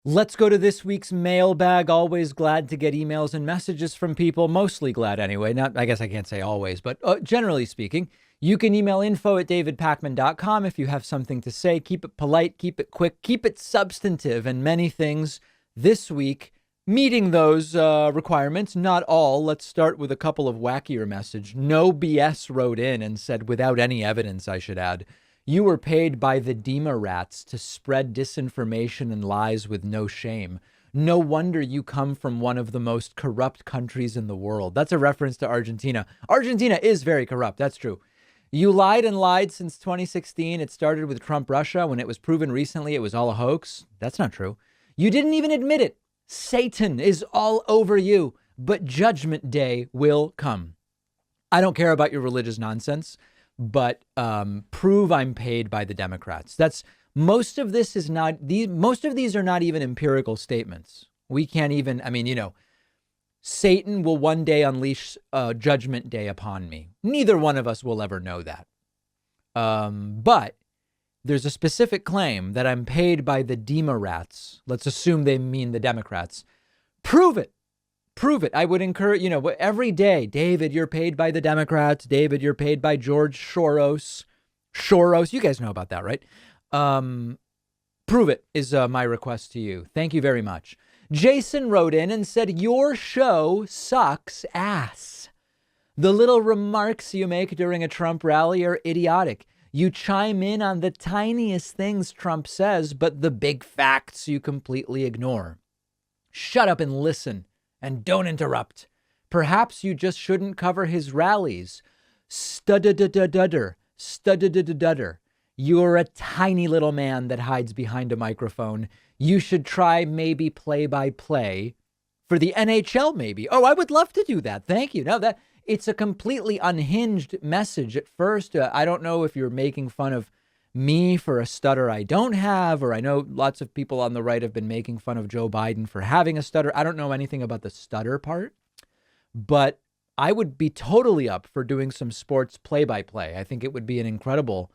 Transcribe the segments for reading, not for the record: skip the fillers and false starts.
Let's go to this week's mailbag. Always glad to get emails and messages from people. Mostly glad anyway. Not, I guess I can't say always, but generally speaking, you can email info@davidpakman.com if you have something to say. Keep it polite, keep it quick, keep it substantive, and many things this week meeting those requirements. Not all. Let's start with a couple of wackier message. No BS wrote in and said, without any evidence, I should add, you were paid by the Dema rats to spread disinformation and lies with no shame. No wonder you come from one of the most corrupt countries in the world. That's a reference to Argentina. Argentina is very corrupt. That's true. You lied and lied since 2016. It started with Trump Russia. When it was proven recently it was all a hoax. That's not true. You didn't even admit it. Satan is all over you, but Judgment Day will come. I don't care about your religious nonsense, but prove I'm paid by the Democrats. That's most of this is not these. Most of these are not even empirical statements. We can't even. I mean, Satan will one day unleash Judgment Day upon me. Neither one of us will ever know that. But there's a specific claim that I'm paid by the Dema rats. Let's assume they mean the Democrats. Prove it. Prove it. I would encourage, every day, David, you're paid by the Democrats. David, you're paid by George Soros. Soros, you guys know about that, right? Prove it is my request to you. Thank you very much. Jason wrote in and said, your show sucks ass. The little remarks you make during a Trump rally are idiotic. You chime in on the tiniest things Trump says, but the big facts you completely ignore. Shut up and listen. And don't interrupt. Perhaps you just shouldn't cover his rallies. Studder. You're a tiny little man that hides behind a microphone. You should try maybe play-by-play for the NHL maybe. Oh, I would love to do that. Thank you. No, that it's a completely unhinged message at first. I don't know if you're making fun of me for a stutter I don't have, or I know lots of people on the right have been making fun of Joe Biden for having a stutter. I don't know anything about the stutter part, but I would be totally up for doing some sports play-by-play. I think it would be an incredible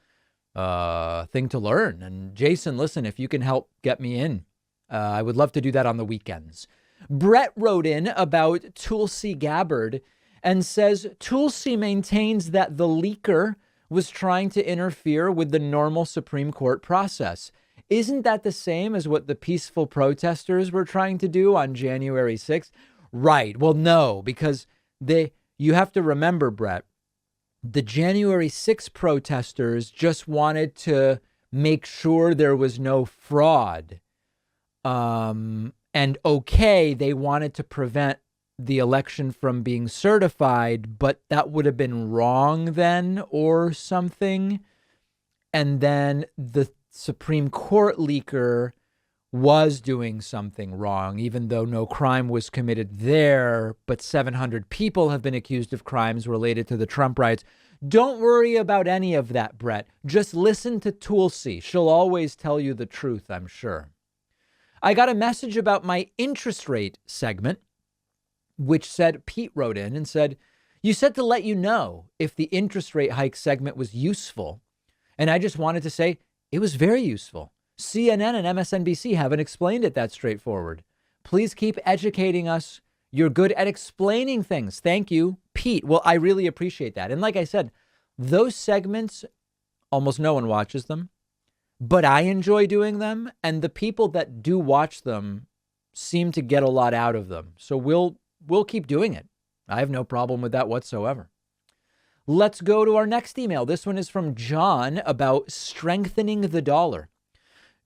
thing to learn. And Jason, listen, if you can help get me in, I would love to do that on the weekends. Brett wrote in about Tulsi Gabbard and says, Tulsi maintains that the leaker was trying to interfere with the normal Supreme Court process. Isn't that the same as what the peaceful protesters were trying to do on January 6th? Right. Well, no, because you have to remember, Brett, the January 6th protesters just wanted to make sure there was no fraud. And they wanted to prevent the election from being certified, but that would have been wrong then or something. And then the Supreme Court leaker was doing something wrong, even though no crime was committed there. But 700 people have been accused of crimes related to the Trump riots. Don't worry about any of that, Brett. Just listen to Tulsi. She'll always tell you the truth, I'm sure. I got a message about my interest rate segment, which said, Pete wrote in and said, you said to let you know if the interest rate hike segment was useful. And I just wanted to say it was very useful. CNN and MSNBC haven't explained it that straightforward. Please keep educating us. You're good at explaining things. Thank you, Pete. Well, I really appreciate that. And like I said, those segments, almost no one watches them, but I enjoy doing them. And the people that do watch them seem to get a lot out of them. So we'll keep doing it. I have no problem with that whatsoever. Let's go to our next email. This one is from John about strengthening the dollar.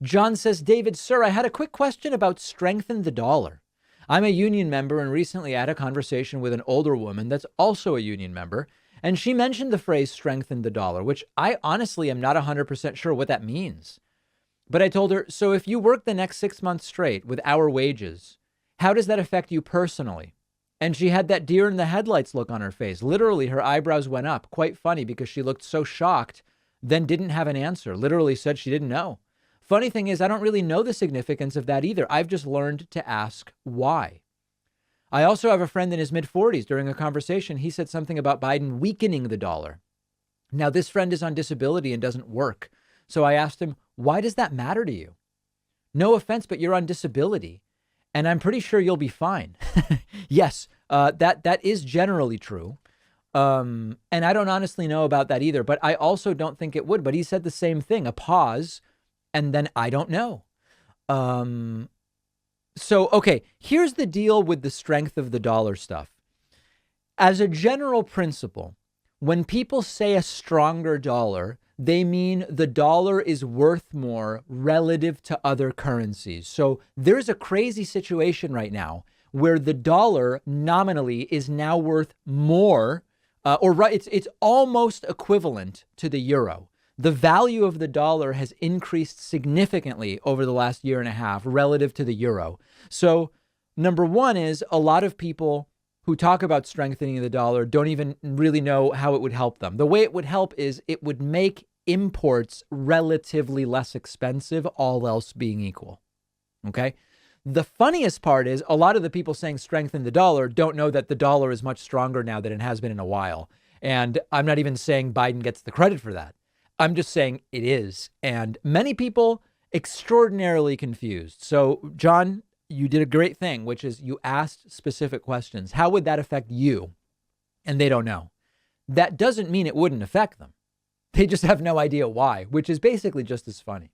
John says, David, sir, I had a quick question about strengthen the dollar. I'm a union member and recently had a conversation with an older woman that's also a union member. And she mentioned the phrase strengthen the dollar, which I honestly am not 100% sure what that means. But I told her, so if you work the next 6 months straight with our wages, how does that affect you personally? And she had that deer in the headlights look on her face. Literally, her eyebrows went up. Quite funny because she looked so shocked, then didn't have an answer. Literally said she didn't know. Funny thing is, I don't really know the significance of that either. I've just learned to ask why. I also have a friend in his mid-40s. During a conversation, he said something about Biden weakening the dollar. Now, this friend is on disability and doesn't work. So I asked him, why does that matter to you? No offense, but you're on disability. And I'm pretty sure you'll be fine. Yes, that is generally true. And I don't honestly know about that either, but I also don't think it would. But he said the same thing, a pause, and then I don't know. So, okay, here's the deal with the strength of the dollar stuff. As a general principle, when people say a stronger dollar, they mean the dollar is worth more relative to other currencies. So there's a crazy situation right now where the dollar nominally is now worth more, it's almost equivalent to the euro. The value of the dollar has increased significantly over the last year and a half relative to the euro. So number one is a lot of people who talk about strengthening the dollar don't even really know how it would help them. The way it would help is it would make imports relatively less expensive, all else being equal. Okay. The funniest part is a lot of the people saying strengthen the dollar don't know that the dollar is much stronger now than it has been in a while. And I'm not even saying Biden gets the credit for that. I'm just saying it is. And many people extraordinarily confused. So, John, you did a great thing, which is you asked specific questions. How would that affect you? And they don't know. That doesn't mean it wouldn't affect them. They just have no idea why, which is basically just as funny.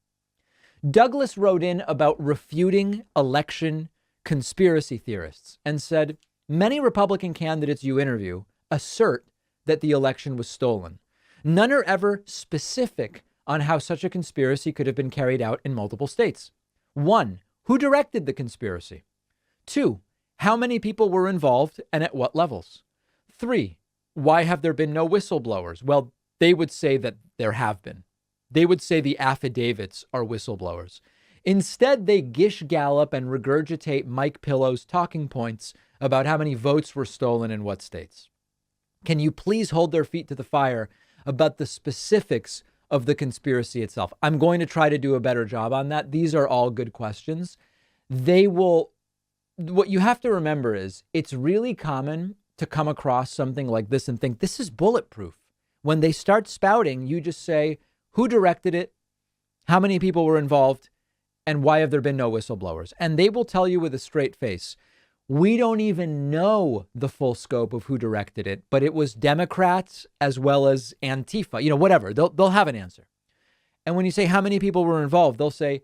Douglas wrote in about refuting election conspiracy theorists and said, many Republican candidates you interview assert that the election was stolen. None are ever specific on how such a conspiracy could have been carried out in multiple states. 1, who directed the conspiracy? 2, how many people were involved and at what levels? 3, why have there been no whistleblowers? Well, they would say that there have been. They would say the affidavits are whistleblowers. Instead, they gish gallop and regurgitate Mike Pillow's talking points about how many votes were stolen in what states. Can you please hold their feet to the fire about the specifics of the conspiracy itself? I'm going to try to do a better job on that. These are all good questions. What you have to remember is it's really common to come across something like this and think this is bulletproof. When they start spouting, you just say, who directed it? How many people were involved? And why have there been no whistleblowers? And they will tell you with a straight face, we don't even know the full scope of who directed it, but it was Democrats as well as Antifa, whatever. They'll have an answer. And when you say how many people were involved, they'll say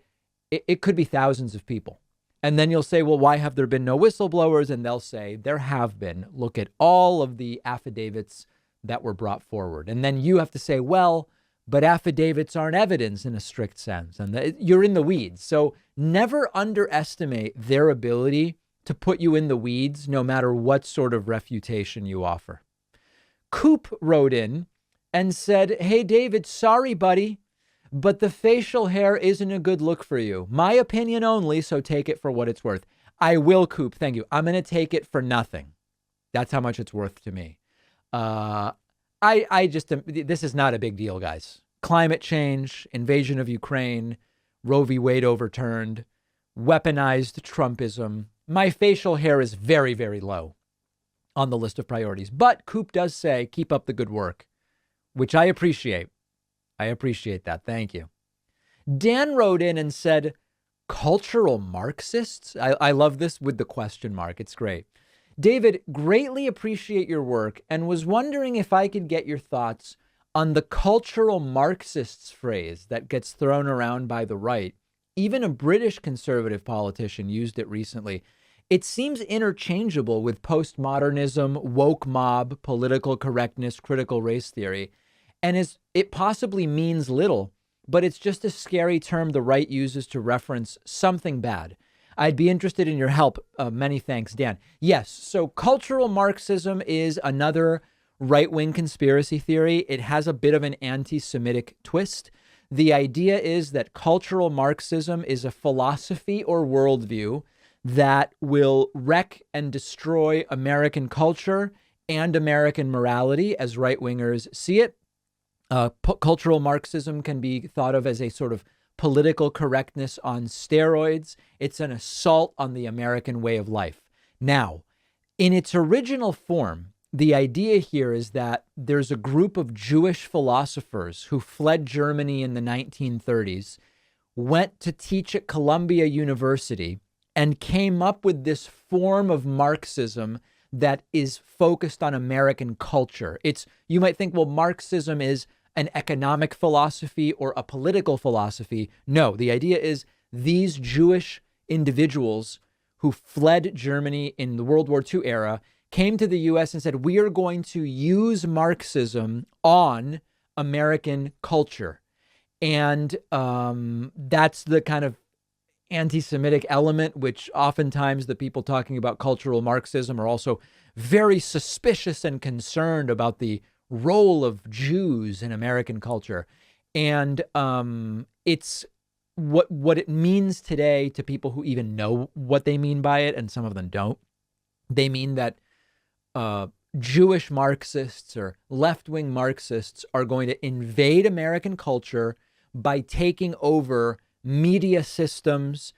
it could be thousands of people. And then you'll say, well, why have there been no whistleblowers? And they'll say there have been. Look at all of the affidavits that were brought forward. And then you have to say, well, but affidavits aren't evidence in a strict sense. And you're in the weeds. So never underestimate their ability to put you in the weeds, no matter what sort of refutation you offer. Coop wrote in and said, hey, David, sorry, buddy, but the facial hair isn't a good look for you. My opinion only, so take it for what it's worth. I will, Coop. Thank you. I'm going to take it for nothing. That's how much it's worth to me. This is not a big deal, guys. Climate change, invasion of Ukraine, Roe v. Wade overturned, weaponized Trumpism. My facial hair is very, very low on the list of priorities. But Coop does say, keep up the good work, which I appreciate. I appreciate that. Thank you. Dan wrote in and said, cultural Marxists? I love this with the question mark. It's great. David, greatly appreciate your work and was wondering if I could get your thoughts on the cultural Marxists phrase that gets thrown around by the right. Even a British conservative politician used it recently. It seems interchangeable with postmodernism, woke mob, political correctness, critical race theory, and it possibly means little, but it's just a scary term the right uses to reference something bad. I'd be interested in your help. Many thanks, Dan. Yes, so cultural Marxism is another right-wing conspiracy theory. It has a bit of an anti-Semitic twist. The idea is that cultural Marxism is a philosophy or worldview that will wreck and destroy American culture and American morality as right-wingers see it. Cultural Marxism can be thought of as a sort of political correctness on steroids. It's an assault on the American way of life. Now, in its original form, the idea here is that there's a group of Jewish philosophers who fled Germany in the 1930s went to teach at Columbia University and came up with this form of Marxism that is focused on American culture. You might think, well, Marxism is an economic philosophy or a political philosophy. No, the idea is these Jewish individuals who fled Germany in the World War II era came to the US and said, we are going to use Marxism on American culture. And that's the kind of anti-Semitic element, which oftentimes the people talking about cultural Marxism are also very suspicious and concerned about the role of Jews in American culture. And it's what it means today to people who even know what they mean by it, and some of them don't. They mean that Jewish Marxists or left-wing Marxists are going to invade American culture by taking over media systems,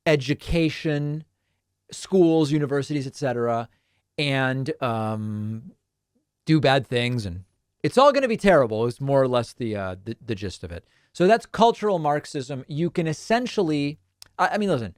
education, schools, universities, etc., and do bad things, and it's all going to be terrible. Is more or less the gist of it. So that's cultural Marxism. You can essentially, I mean, listen,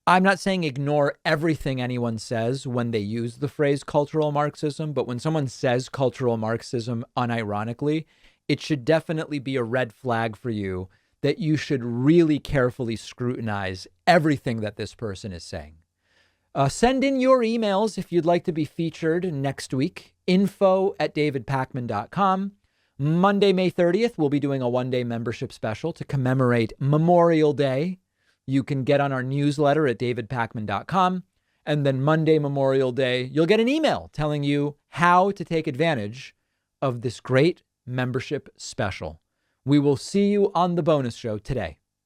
I'm not saying ignore everything anyone says when they use the phrase cultural Marxism, but when someone says cultural Marxism unironically, it should definitely be a red flag for you that you should really carefully scrutinize everything that this person is saying. Send in your emails if you'd like to be featured next week. info@davidpakman.com. Monday, May 30th, we'll be doing a one-day membership special to commemorate Memorial Day. You can get on our newsletter at davidpakman.com. And then Monday, Memorial Day, you'll get an email telling you how to take advantage of this great membership special. We will see you on the bonus show today.